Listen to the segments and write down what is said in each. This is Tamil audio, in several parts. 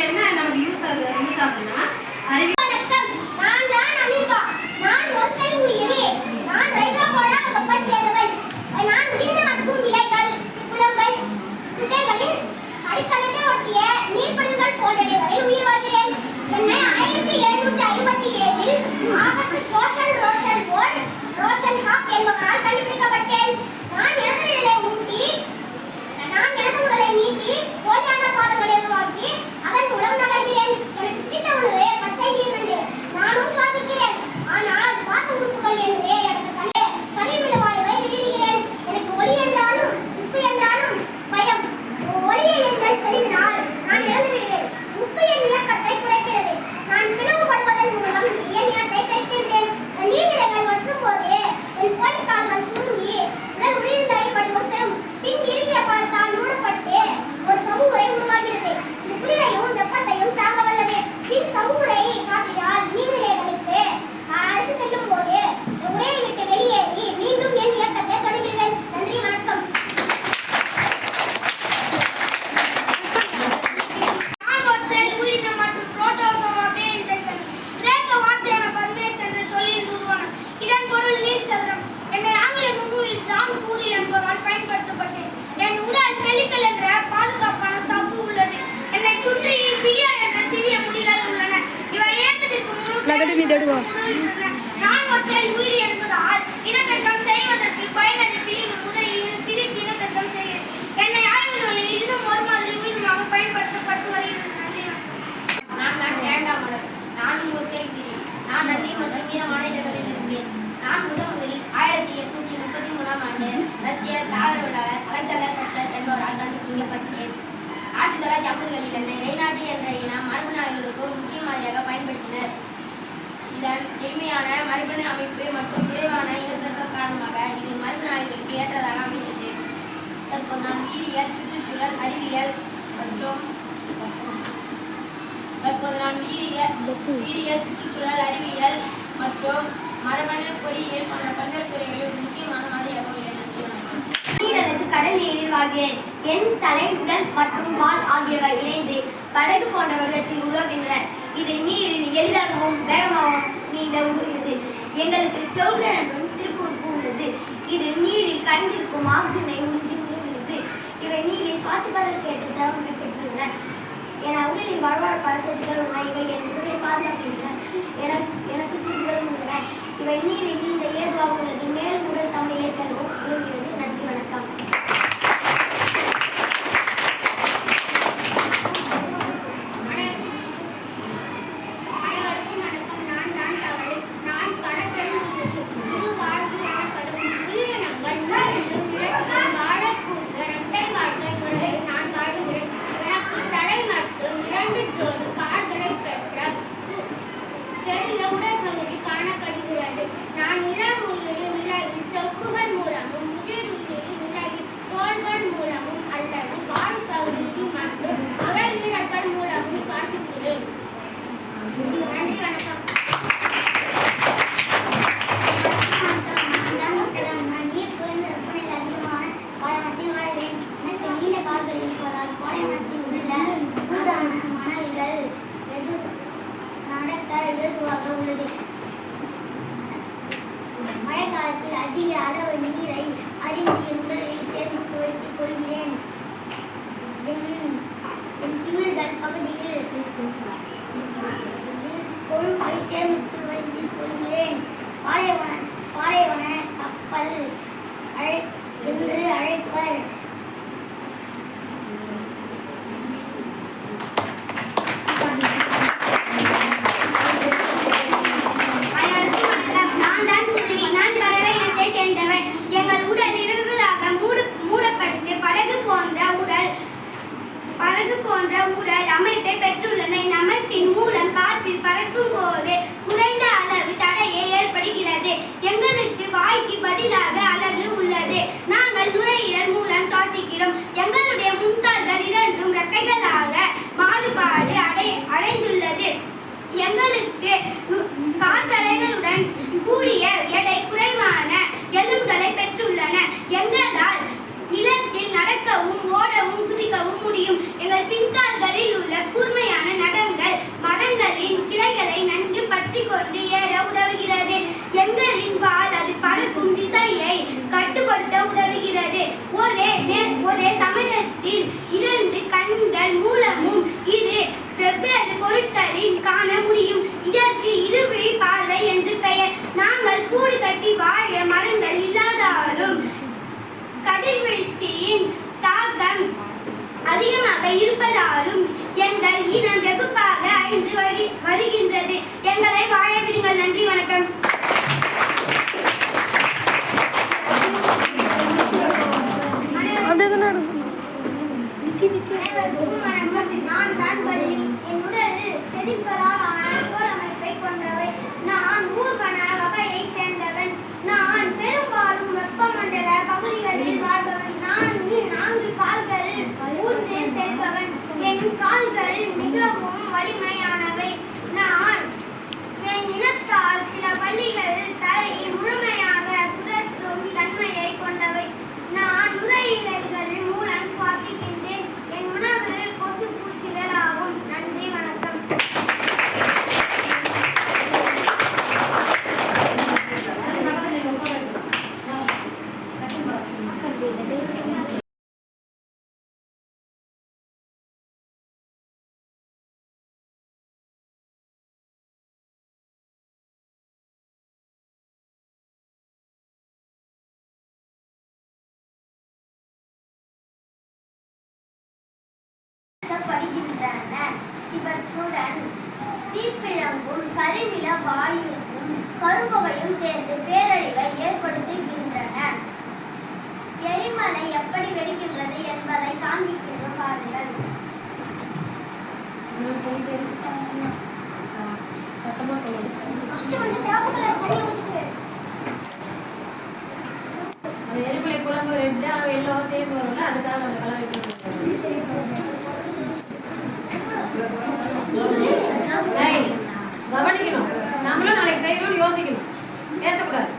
என்ன நமக்கு யூஸ் ஆகுதுன்னா அறிவு. நான் தான் அமீபா. நான் ஒரு செல் உயிரி. நான் ரைசோபோடா வகுப்பைச் சேர்ந்தவள். நான் உயிர்ந்து மட்கும் இலைகள், புலங்கள், குட்டைகளின் அடித்தளத்தை ஒட்டிய நீர்ப்படிவுகள் போன்றவைகளில் உயிர் வாழ்கிறேன். என்னை 1757 ஆகஸ்ட் ரோஷன் ஹாக் என்பவரால் கண்டுபிடிக்கப்பட்டேன். நான் எனது உடலை நீட்டி போலியான பாதங்களை உருவாக்கி அதன் மூலம் நகர்கிறேன். எனக்கு பிடித்த உணவு பச்சை நீர்வண்டு. நானும் சுவாசிக்கிறேன். ஆனால் சுவாச உறுப்புகள் என்று எனக்கு கழிவுவாயுவை வெளியிடுகிறேன். எனக்கு ஒளி என்றாலும் உப்பு என்றாலும் பயம். ஒளியை எங்கள் செறிவினால் நான் இறந்து விடுவேன். உப்பு என் இயக்கத்தை குறைக்கிறது. நான் பிளவுபடுவதன் மூலம் என் இனத்தை பெருக்கின்றேன். நீர்நிலைகள் வற்றும் போது என் கோழிக்கால்கள் சுருங்கி உடல் உயிரிழந்த படிவம் பெறும். பின் இறுகிய பழத்தால் மூடப்பட்டு ஒரு சமூகை உருவாகிறது. இது குளிரையும் வெப்பத்தையும் தாங்க வல்லது. பின் சமூகை காற்றினால் நீர்நிலைகளுக்கு அடுத்து செல்லும் போது உரையை விட்டு வெளியேறி மீண்டும் என் இயக்கத்தை தொடங்குகிறேன். நன்றி, வணக்கம். பயன்படுத்தப்பட்டேன். என் உடல் பெலிக்கல் என்ற பாதுகாப்பான சவ்வு உள்ளது. என்னை சுற்றி சிலியா என்ற சிறிய முடிகள் உள்ளன. இவை இயக்கத்திற்கு நான் ஒரு செல் உயிரி என்பதால் இனப்பெருக்கம் செய்வதற்கு பயனளிப்பில் பிரித்து இனப்பெருக்கம் செய்கிறேன். என்னை ஆய்வுகளில் இன்னும் ஒரு மாதிரி உயிரினமாக பயன்படுத்தப்பட்டு வருகிறது. நான் இரண்டாம் மலர். நானும் ஒரு செல் உயிரி. நான் நதி மற்றும் ஈரமான இடங்களில் இருப்பேன். நான் முதலில் 1833ஆம் ஆண்டு ரஷ்ய தாவரவியலாளர் அலெக்சாண்டர் பெட்லர் என்பவரால் கண்டுபிடிக்கப்பட்டேன். 1950களில் என்னை ரெய்னார்டு என்ற இனம் மரபணு ஆய்வுகளுக்கு முக்கிய மாதிரியாக பயன்படுத்தினர். இதன் எளிமையான மரபணு அமைப்பு மற்றும் விரைவான இனப்பெருக்க காரணமாக இது மரபணு ஆய்வுகளுக்கு ஏற்றதாக அமைந்தது. தற்போது நான் உயிரியல், சுற்றுச்சூழல் அறிவியல் மற்றும் மரபணு பொறியியல் போன்ற பல்வேறு துறைகளில் முக்கியமான மாதிரியாக உள்ளேன். கடல் நீரில் வாழ்கிறேன். என் தலை, உடல் மற்றும் வால் ஆகியவை இணைந்து படகு போன்ற வடிவத்தில் உருவாகின்றன. இது நீரில் எளிதாகவும் வேகமாகவும் நீந்த உதவுகிறது. எங்களுக்கு செல்கள் என்றும் சிறப்பு உறுப்பு உள்ளது. இது நீரில் கரைந்திருக்கும் ஆக்சிஜனை உறிஞ்சி உதவுகிறது. இவை நீரில் சுவாசிப்பதற்கு ஏற்ற தகவலை பெற்றுள்ளன. என உடலில் வாழ்வாழ் பல சக்திகள் உள்ளன. இவை என் உடலை பாதுகாக்கின்றன. எனக்கு தூண்டுதல் உள்ளன. இவை நீரில் நீந்த இயல்பாக உள்ளது. மேல் உடல் சமநிலை தரவும் உதவுகிறது. நன்றி, வணக்கம். நான் இளம் உயிரி நிலையில் செக்குகள் மூலமும் முதிர் உயிரி நிலையில் தோள்கள் மூலமும் அல்லது வால் பகுதி மற்றும் நுரையீரல்கள் மூலமும் சுவாசிக்கிறேன். நன்றி, வணக்கம். நீர் குறைந்த வெப்பநிலை அதிகமான பாலைவனத்தில் வாழ்கிறேன். எனக்கு நீண்ட கால்கள் இருப்பதால் பாலைவனத்தில் உள்ள சூடான மணல்கள் நடக்க இலகுவாக உள்ளது. மழை காலத்தில் அதிக அளவு நீரை அறிந்து என் உடலில் சேமித்து வைத்துக் கொள்கிறேன். என் திமிழ்கள் பகுதியில் கொழுப்பை சேமித்து வைத்துக் கொள்கிறேன். பாலைவன கப்பல் என்று அழைப்பர். எங்கள் உடல் இறுகலாக மூடப்பட்டு படகு போன்ற உடல் அமைப்பை பெற்றுள்ளன. இந்த அமைப்பின் மூலம் காற்றில் பறக்கும் போது குறைந்த அளவு தடையே ஏற்படுகிறது. எங்களுக்கு வாய்க்கு பதிலாக அலகு உள்ளது. நாங்கள் நுரையீரல் மூலம் கட்டி வாழ மரங்கள் இல்லாதாலும் கதிர்வீழ்ச்சியின் தாக்கம் அதிகமாக இருப்பதாலும் எங்கள் இனம் வெகுப்பாக அழிந்து வருகின்றது. எங்களை வாழ விடுங்கள். நன்றி, வணக்கம். நான் தான் பள்ளி. என் உடலில் செதில்களால் ஆன தோல் அமைப்பை கொண்டவை. நான் ஊர்வன வகையை சேர்ந்தவன். நான் பெரும்பாலும் வெப்பமண்டல பகுதிகளில் வாழ்பவன். நான் 4 கால்களில் ஊர்ந்து செல்பவன். என் கால்கள் மிகவும் வலிமையானவை. நான் என் இனத்தால் சில பள்ளிகள் தலை முழுமையாக சுழற்றும் தன்மையை கொண்டவை. நான் நுரையீரல்கள் மூலம் சுவாசிக்கின்றேன். என் உணவு கொசு பூச்சிகள் ஆகும். நன்றி, வணக்கம். படுகின்றன. இவற்றுடன் தீப்பிழம்பும் கருநில வாயுவும் கரும்புகையும் சேர்ந்து பேரழிவை ஏற்படுத்துகின்றன. எரிமலை எப்படி வெடிக்கின்றது என்பதை காண்பிக்கின்ற பாருங்கள். எரிமலை குழம்பு ரெட்டா எல்லோ சேர்ந்து வரும்ல, அதுக்காக நம்ம கலர் கவனிக்கணும். நம்மளும் நாளைக்கு செய்யணும்னு யோசிக்கணும், பேசக்கூடாது.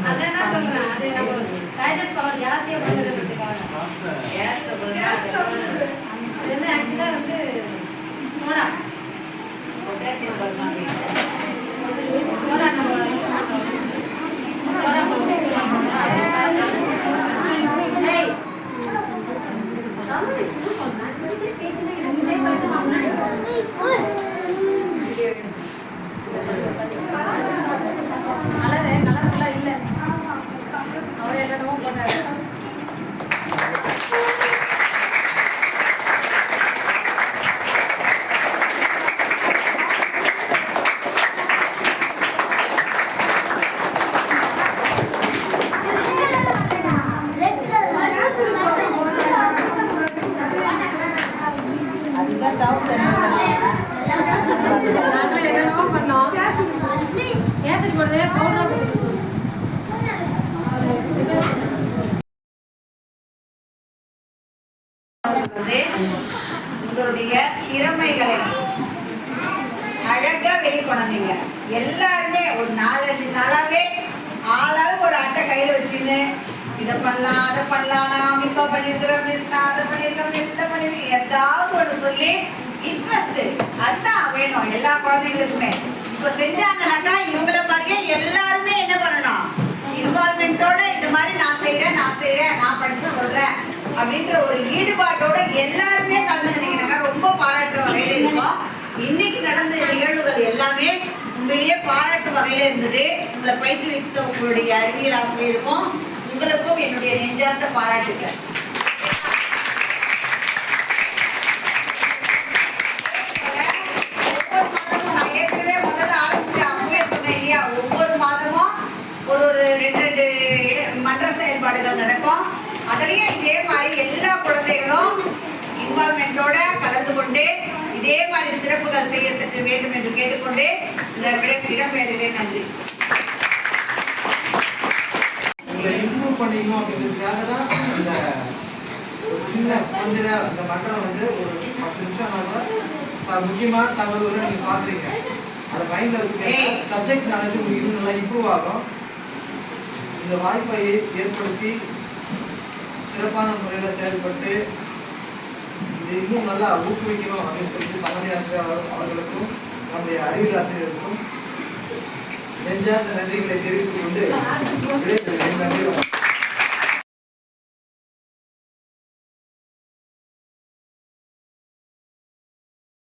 அதான் சொல்றேன், அது நம்ம டைஜஸ்ட் பவர் ஜாஸ்தியா பண்ணுறதுக்காக. அது வந்து ஆக்சுவலா வந்து சோடா பொட்டாசியம் சோடா கலர்ஃபுல்லா இல்லை, அவர் என்னென்னமோ போட்டாரு. உங்களுடைய திறமைகளை அழகா வெளிக்கொண்டீங்க. எல்லாருமே ஒரு 4-5 நாளாவே ஆளாலும் ஒரு அட்டை கையில வச்சுன்னு இதை பண்ணலாம் அதை பண்ணலாம், நான் இப்ப பண்ணிருக்கிறேன் மிஸ், நான் அதை பண்ணிருக்கேன் மிஸ், இதை பண்ணிருக்கேன், ஏதாவது ஒன்று சொல்லி இன்ட்ரெஸ்ட் அதுதான் வேணும் எல்லா குழந்தைங்களுக்குமே. இப்போ செஞ்சாங்கன்னாக்கா இவங்கள மாதிரியே எல்லாருமே என்ன பண்ணணும், இன்வால்மெண்ட்டோட இந்த மாதிரி நான் செய்கிறேன் நான் படித்து சொல்கிறேன் அப்படின்ற ஒரு ஈடுபாட்டோட எல்லாருமே கலந்துக்கிட்டீங்கன்னாக்கா ரொம்ப பாராட்டுற வகையில் இருக்கும். இன்னைக்கு நடந்த நிகழ்வுகள் எல்லாமே உண்மையிலேயே பாராட்டு வகையில் இருந்தது. உங்களை பயிற்றுவித்த உங்களுடைய அறிவியல் ஆசிரியருக்கும் உங்களுக்கும் என்னுடைய நெஞ்சார்ந்த பாராட்டுகள். ஒவ்வொரு மாதமும் ஒரு 2 மன்ற செயல்பாடுகள் நடக்கும். அதுலயும் இதே மாதிரி எல்லா குழந்தைகளும் இன்வால்மெண்டோட கலந்து கொண்டு இதே மாதிரி சிறப்புகள் செய்யறதுக்கு வேண்டும் என்று கேட்டுக்கொண்டு இந்த இடம்பெயர்கிறேன். நன்றி. உங்களை இம்ப்ரூவ் பண்ணிக்கணும் அப்படிங்கிறதுக்காக தான் இந்த ஒரு சின்ன கொஞ்ச நேரம் இந்த மண்டலம் வந்து ஒரு 10 நிமிஷம் முக்கியமான தகவல்களை நீங்கள் பார்க்குறீங்க. அதை மைண்டில் வச்சுக்கோங்க. சப்ஜெக்ட் நாலேஜ் உங்களுக்கு இன்னும் நல்லா இம்ப்ரூவ் ஆகும். இந்த வாய்ப்பை ஏற்படுத்தி சிறப்பான முறையில் செயல்பட்டு இது இன்னும் நல்லா ஊக்குவிக்கணும் அப்படின்னு சொல்லிட்டு தமிழ் ஆசிரியர் அவர்களுக்கும் நம்முடைய அறிவியல் ஆசிரியருக்கும் நெஞ்சார்ந்த நன்றிகளை தெரிவித்துக் கொண்டு